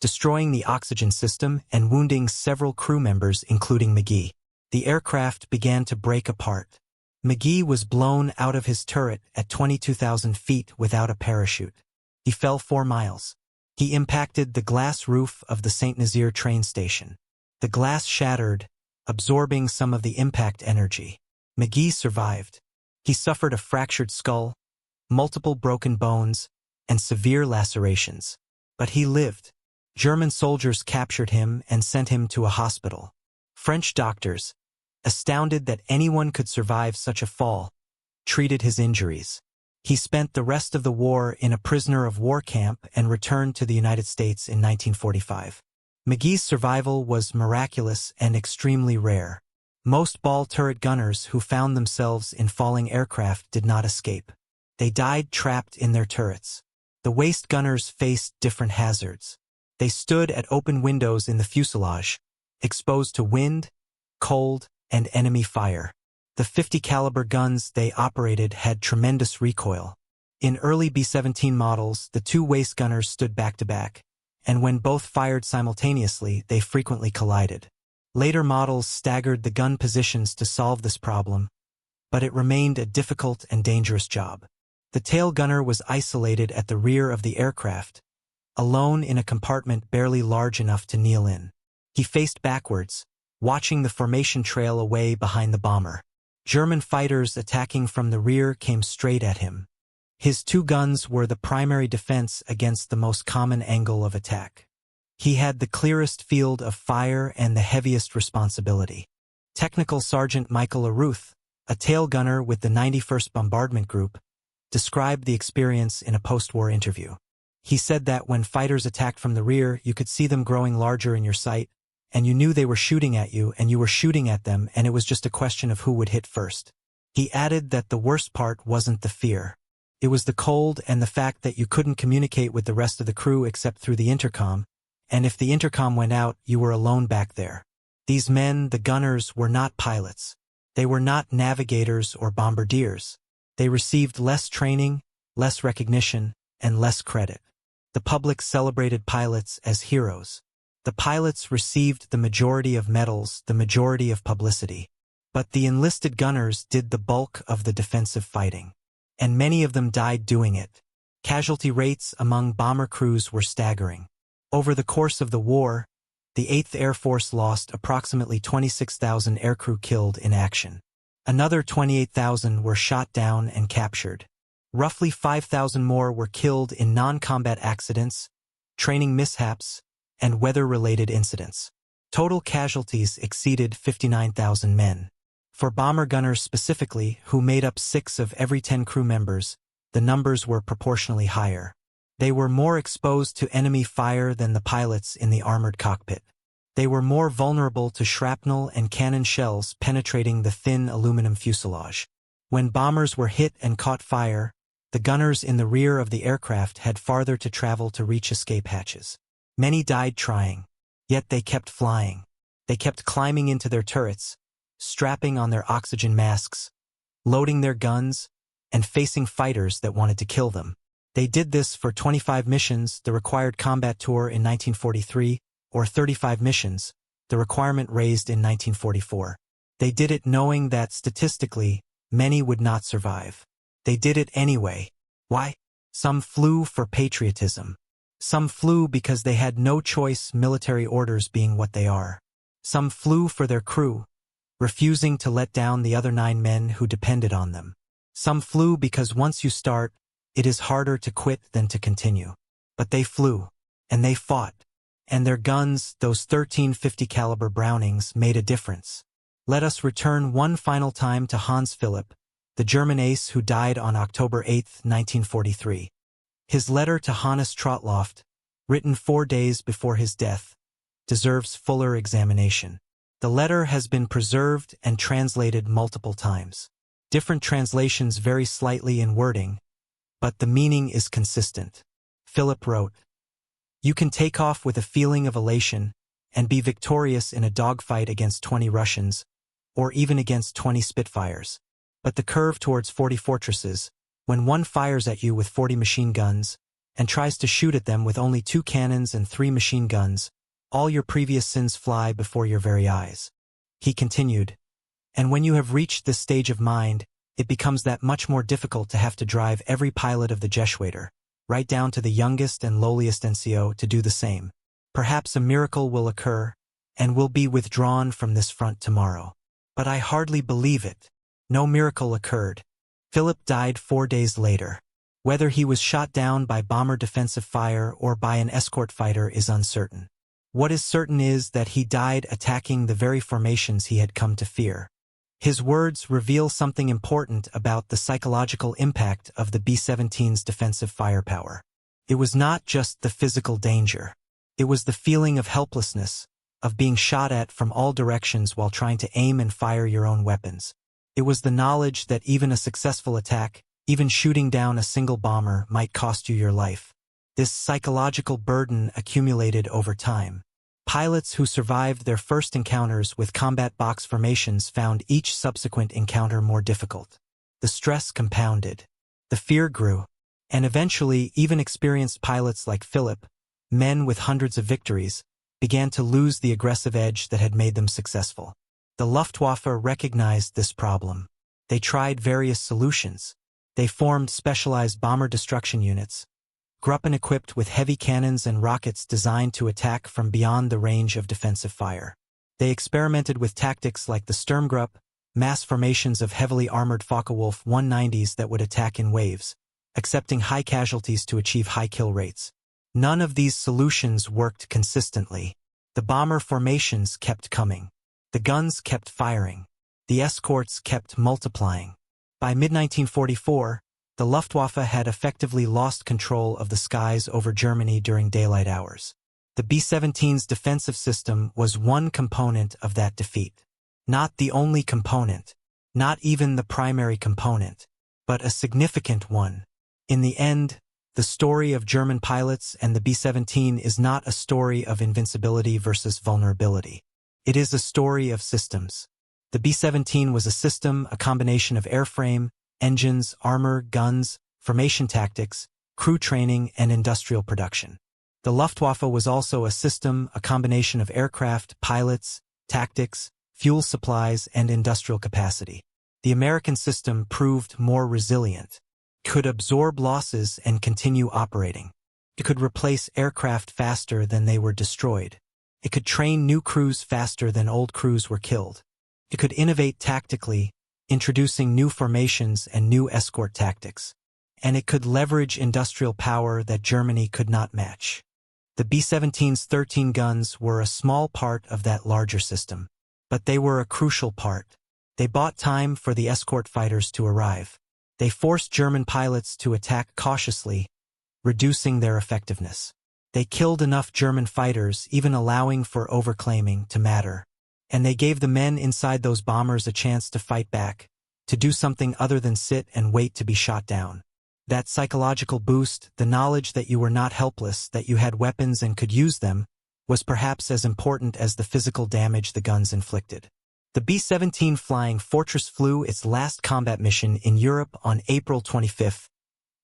destroying the oxygen system and wounding several crew members, including McGee. The aircraft began to break apart. McGee was blown out of his turret at 22,000 feet without a parachute. He fell 4 miles. He impacted the glass roof of the St. Nazaire train station. The glass shattered, absorbing some of the impact energy. McGee survived. He suffered a fractured skull, multiple broken bones, and severe lacerations. But he lived. German soldiers captured him and sent him to a hospital. French doctors, astounded that anyone could survive such a fall, treated his injuries. He spent the rest of the war in a prisoner of war camp and returned to the United States in 1945. McGee's survival was miraculous and extremely rare. Most ball turret gunners who found themselves in falling aircraft did not escape. They died trapped in their turrets. The waist gunners faced different hazards. They stood at open windows in the fuselage, exposed to wind, cold, and enemy fire. The 50 caliber guns they operated had tremendous recoil. In early B-17 models, the 2 waist gunners stood back to back, and when both fired simultaneously, they frequently collided. Later models staggered the gun positions to solve this problem, but it remained a difficult and dangerous job. The tail gunner was isolated at the rear of the aircraft, alone in a compartment barely large enough to kneel in. He faced backwards, watching the formation trail away behind the bomber. German fighters attacking from the rear came straight at him. His 2 guns were the primary defense against the most common angle of attack. He had the clearest field of fire and the heaviest responsibility. Technical Sergeant Michael Aruth, a tail gunner with the 91st Bombardment Group, described the experience in a post-war interview. He said that when fighters attacked from the rear, you could see them growing larger in your sight, and you knew they were shooting at you and you were shooting at them, and it was just a question of who would hit first. He added that the worst part wasn't the fear. It was the cold and the fact that you couldn't communicate with the rest of the crew except through the intercom, and if the intercom went out, you were alone back there. These men, the gunners, were not pilots. They were not navigators or bombardiers. They received less training, less recognition, and less credit. The public celebrated pilots as heroes. The pilots received the majority of medals, the majority of publicity. But the enlisted gunners did the bulk of the defensive fighting. And many of them died doing it. Casualty rates among bomber crews were staggering. Over the course of the war, the 8th Air Force lost approximately 26,000 aircrew killed in action. Another 28,000 were shot down and captured. Roughly 5,000 more were killed in non-combat accidents, training mishaps, and weather-related incidents. Total casualties exceeded 59,000 men. For bomber gunners specifically, who made up 6 of every 10 crew members, the numbers were proportionally higher. They were more exposed to enemy fire than the pilots in the armored cockpit. They were more vulnerable to shrapnel and cannon shells penetrating the thin aluminum fuselage. When bombers were hit and caught fire, the gunners in the rear of the aircraft had farther to travel to reach escape hatches. Many died trying, yet they kept flying. They kept climbing into their turrets, strapping on their oxygen masks, loading their guns, and facing fighters that wanted to kill them. They did this for 25 missions, the required combat tour in 1943, or 35 missions, the requirement raised in 1944. They did it knowing that, statistically, many would not survive. They did it anyway. Why? Some flew for patriotism. Some flew because they had no choice, military orders being what they are. Some flew for their crew, refusing to let down the other 9 men who depended on them. Some flew because once you start, it is harder to quit than to continue. But they flew, and they fought, and their guns, those 1350 caliber Brownings, made a difference. Let us return one final time to Hans Philipp, the German ace who died on October 8, 1943. His letter to Hannes Trotloft, written 4 days before his death, deserves fuller examination. The letter has been preserved and translated multiple times. Different translations vary slightly in wording, but the meaning is consistent. Philip wrote, "You can take off with a feeling of elation and be victorious in a dogfight against 20 Russians, or even against 20 Spitfires. But the curve towards 40 fortresses, when one fires at you with 40 machine guns and tries to shoot at them with only 2 cannons and 3 machine guns, all your previous sins fly before your very eyes." He continued, "And when you have reached this stage of mind, it becomes that much more difficult to have to drive every pilot of the Jeschwader, right down to the youngest and lowliest NCO, to do the same. Perhaps a miracle will occur, and will be withdrawn from this front tomorrow. But I hardly believe it." No miracle occurred. Philip died 4 days later. Whether he was shot down by bomber defensive fire or by an escort fighter is uncertain. What is certain is that he died attacking the very formations he had come to fear. His words reveal something important about the psychological impact of the B-17's defensive firepower. It was not just the physical danger. It was the feeling of helplessness, of being shot at from all directions while trying to aim and fire your own weapons. It was the knowledge that even a successful attack, even shooting down a single bomber, might cost you your life. This psychological burden accumulated over time. Pilots who survived their first encounters with combat box formations found each subsequent encounter more difficult. The stress compounded. The fear grew. And eventually, even experienced pilots like Philip, men with hundreds of victories, began to lose the aggressive edge that had made them successful. The Luftwaffe recognized this problem. They tried various solutions. They formed specialized bomber destruction units, Gruppen equipped with heavy cannons and rockets designed to attack from beyond the range of defensive fire. They experimented with tactics like the Sturmgruppe, mass formations of heavily armored Focke-Wulf 190s that would attack in waves, accepting high casualties to achieve high kill rates. None of these solutions worked consistently. The bomber formations kept coming. The guns kept firing. The escorts kept multiplying. By mid-1944, the Luftwaffe had effectively lost control of the skies over Germany during daylight hours. The B-17's defensive system was one component of that defeat. Not the only component, not even the primary component, but a significant one. In the end, the story of German pilots and the B-17 is not a story of invincibility versus vulnerability. It is a story of systems. The B-17 was a system, a combination of airframe, engines, armor, guns, formation tactics, crew training, and industrial production. The Luftwaffe was also a system, a combination of aircraft, pilots, tactics, fuel supplies, and industrial capacity. The American system proved more resilient. It could absorb losses and continue operating. It could replace aircraft faster than they were destroyed. It could train new crews faster than old crews were killed. It could innovate tactically, introducing new formations and new escort tactics. And it could leverage industrial power that Germany could not match. The B-17's 13 guns were a small part of that larger system, but they were a crucial part. They bought time for the escort fighters to arrive. They forced German pilots to attack cautiously, reducing their effectiveness. They killed enough German fighters, even allowing for overclaiming to matter. And they gave the men inside those bombers a chance to fight back, to do something other than sit and wait to be shot down. That psychological boost, the knowledge that you were not helpless, that you had weapons and could use them, was perhaps as important as the physical damage the guns inflicted. The B-17 Flying Fortress flew its last combat mission in Europe on April 25,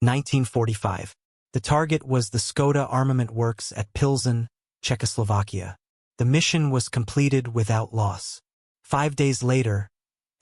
1945. The target was the Skoda Armament Works at Pilsen, Czechoslovakia. The mission was completed without loss. 5 days later,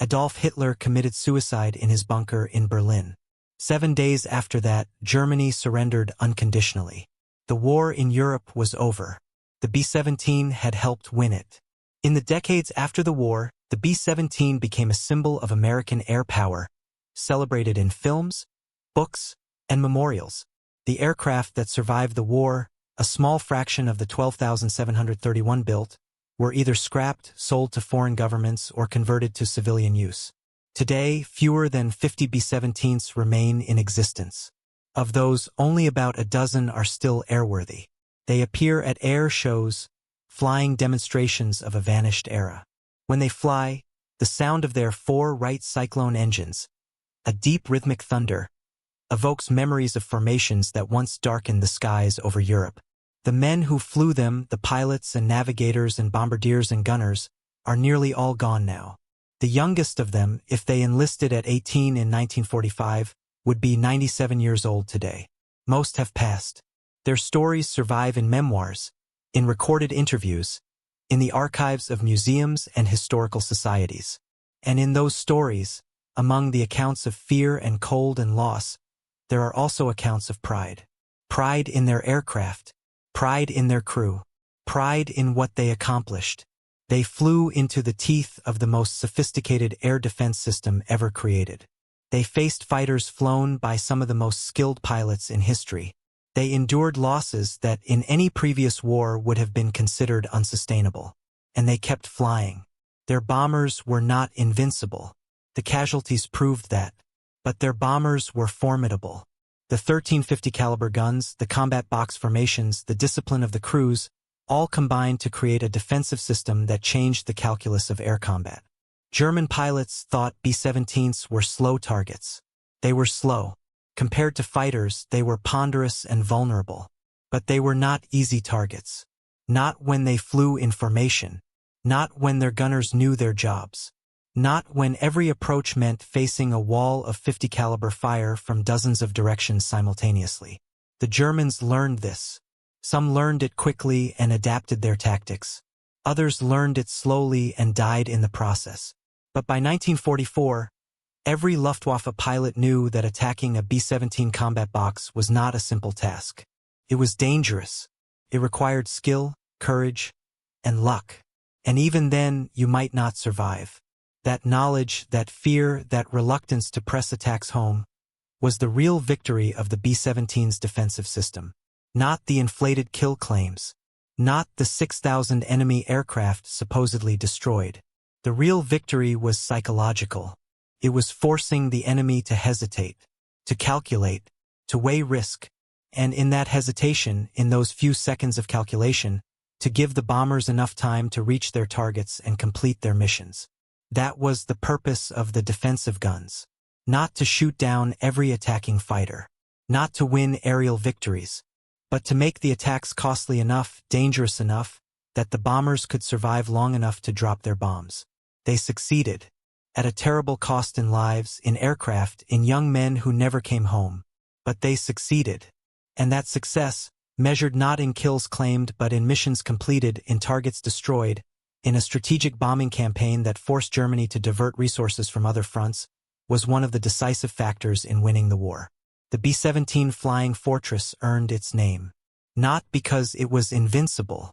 Adolf Hitler committed suicide in his bunker in Berlin. 7 days after that, Germany surrendered unconditionally. The war in Europe was over. The B-17 had helped win it. In the decades after the war, the B-17 became a symbol of American air power, celebrated in films, books, and memorials. The aircraft that survived the war, a small fraction of the 12,731 built, were either scrapped, sold to foreign governments, or converted to civilian use. Today, fewer than 50 B-17s remain in existence. Of those, only about a dozen are still airworthy. They appear at air shows, flying demonstrations of a vanished era. When they fly, the sound of their 4 Wright Cyclone engines, a deep rhythmic thunder, evokes memories of formations that once darkened the skies over Europe. The men who flew them, the pilots and navigators and bombardiers and gunners, are nearly all gone now. The youngest of them, if they enlisted at 18 in 1945, would be 97 years old today. Most have passed. Their stories survive in memoirs, in recorded interviews, in the archives of museums and historical societies. And in those stories, among the accounts of fear and cold and loss, there are also accounts of pride. Pride in their aircraft, pride in their crew, pride in what they accomplished. They flew into the teeth of the most sophisticated air defense system ever created. They faced fighters flown by some of the most skilled pilots in history. They endured losses that in any previous war would have been considered unsustainable. And they kept flying. Their bombers were not invincible. The casualties proved that. But their bombers were formidable. The 1350 caliber guns, the combat box formations, the discipline of the crews, all combined to create a defensive system that changed the calculus of air combat. German pilots thought B-17s were slow targets. They were slow. Compared to fighters, they were ponderous and vulnerable. But they were not easy targets. Not when they flew in formation. Not when their gunners knew their jobs. Not when every approach meant facing a wall of 50 caliber fire from dozens of directions simultaneously. The Germans learned this. Some learned it quickly and adapted their tactics. Others learned it slowly and died in the process. But by 1944, every Luftwaffe pilot knew that attacking a B-17 combat box was not a simple task. It was dangerous. It required skill, courage, and luck. And even then, you might not survive. That knowledge, that fear, that reluctance to press attacks home, was the real victory of the B-17's defensive system. Not the inflated kill claims. Not the 6,000 enemy aircraft supposedly destroyed. The real victory was psychological. It was forcing the enemy to hesitate, to calculate, to weigh risk, and in that hesitation, in those few seconds of calculation, to give the bombers enough time to reach their targets and complete their missions. That was the purpose of the defensive guns. Not to shoot down every attacking fighter. Not to win aerial victories. But to make the attacks costly enough, dangerous enough, that the bombers could survive long enough to drop their bombs. They succeeded. At a terrible cost in lives, in aircraft, in young men who never came home. But they succeeded. And that success, measured not in kills claimed but in missions completed, in targets destroyed, in a strategic bombing campaign that forced Germany to divert resources from other fronts, was one of the decisive factors in winning the war. The B-17 Flying Fortress earned its name. Not because it was invincible,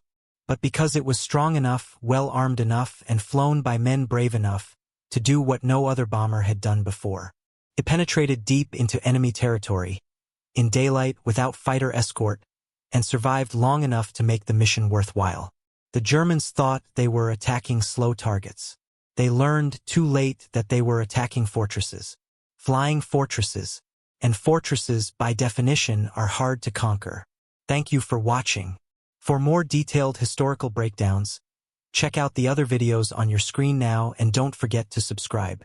but because it was strong enough, well-armed enough, and flown by men brave enough to do what no other bomber had done before. It penetrated deep into enemy territory, in daylight without fighter escort, and survived long enough to make the mission worthwhile. The Germans thought they were attacking slow targets. They learned too late that they were attacking fortresses. Flying fortresses. And fortresses, by definition, are hard to conquer. Thank you for watching. For more detailed historical breakdowns, check out the other videos on your screen now and don't forget to subscribe.